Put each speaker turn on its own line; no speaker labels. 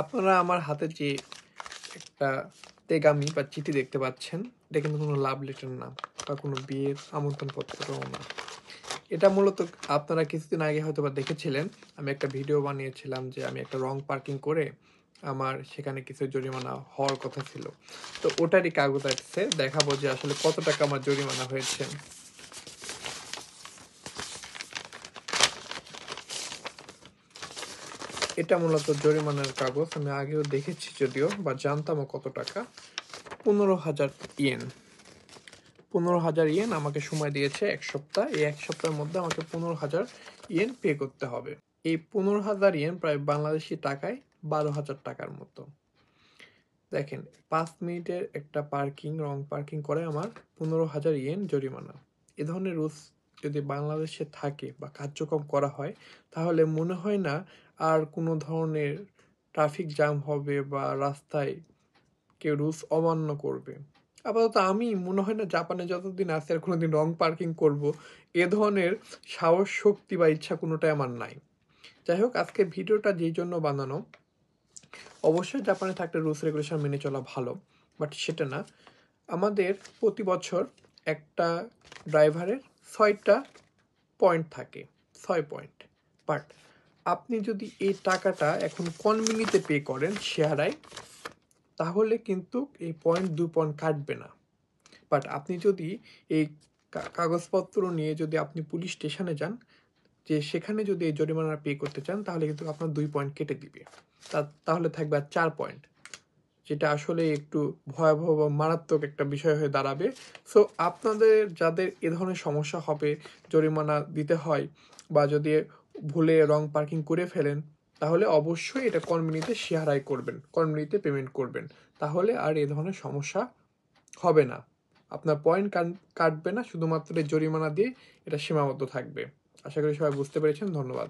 আপনারা আমার হাতে যে একটা তেগামি বা চিঠি দেখতে পাচ্ছেন, এটা কিন্তু কোনো লাভ লেটার না বা কোনো বিয়ের আমন্ত্রণপত্রও না। এটা মূলত আপনারা কিছুদিন আগে হয়তোবা দেখেছিলেন, আমি একটা ভিডিও বানিয়েছিলাম যে আমি একটা রং পার্কিং করে আমার সেখানে কিছু জরিমানা হওয়ার কথা ছিল। তো ওটারই কাগজ আসছে, দেখাবো যে আসলে কত টাকা আমার জরিমানা হয়েছে। এটা মূলত জরিমানার কাগজ, আমি আগেও দেখেছি যদিও বা জানতামও কত টাকা। 15,000 ইয়েন। 15,000 ইয়েন আমাকে সময় দিয়েছে 1 সপ্তাহ। এই 1 সপ্তাহের মধ্যে আমাকে 15,000 ইয়েন পে করতে হবে। এই 15,000 ইয়েন প্রায় বাংলাদেশী টাকায় 12,000 টাকার মতো। দেখেন, 5 মিনিটের একটা রং পার্কিং করে আমার 15,000 ইয়েন জরিমানা। এ ধরনের রুলস যদি বাংলাদেশে থাকে বা কার্যক্রম করা হয়, তাহলে মনে হয় না আর কোনো ধরনের ট্রাফিক জ্যাম হবে বা রাস্তায় কেউ রুলস অমান্য করবে। আপাতত আমি মনে হয় না জাপানে যতদিন আছি আর কোনোদিন রং পার্কিং করব, এ ধরনের সাহস, শক্তি বা ইচ্ছা কোনোটাই আমার নাই। যাই হোক, আজকে ভিডিওটা যেই জন্য বানানো, অবশ্যই জাপানে থাকলে রুলস রেগুলেশন মেনে চলা ভালো, বাট সেটা না। আমাদের প্রতি বছর একটা ড্রাইভারের 6টা পয়েন্ট থাকে, 6 পয়েন্ট। বাট আপনি যদি এই টাকাটা এখন কনমিনিতে পে করেন শেয়ারায়, তাহলে কিন্তু এই পয়েন্ট 2 পয়েন্ট কাটবে না। বাট আপনি যদি এই কাগজপত্র নিয়ে যদি আপনি পুলিশ স্টেশনে যান, যে সেখানে যদি এই জরিমানা পে করতে চান, তাহলে কিন্তু আপনার 2 পয়েন্ট কেটে দিবে। তাহলে থাকবে আর 4 পয়েন্ট, যেটা আসলে একটু ভয়াবহ বা মারাত্মক একটা বিষয় হয়ে দাঁড়াবে। সো আপনাদের যাদের এ ধরনের সমস্যা হবে, জরিমানা দিতে হয় বা যদি ভুলে রং পার্কিং করে ফেলেন, তাহলে অবশ্যই এটা কনমিনিতে শেয়ারাই করবেন, কনমিনিতে পেমেন্ট করবেন। তাহলে আর এ ধরনের সমস্যা হবে না, আপনার পয়েন্ট কাটবে না, শুধুমাত্র জরিমানা দিয়ে এটা সীমাবদ্ধ থাকবে। আশা করি সবাই বুঝতে পেরেছেন। ধন্যবাদ।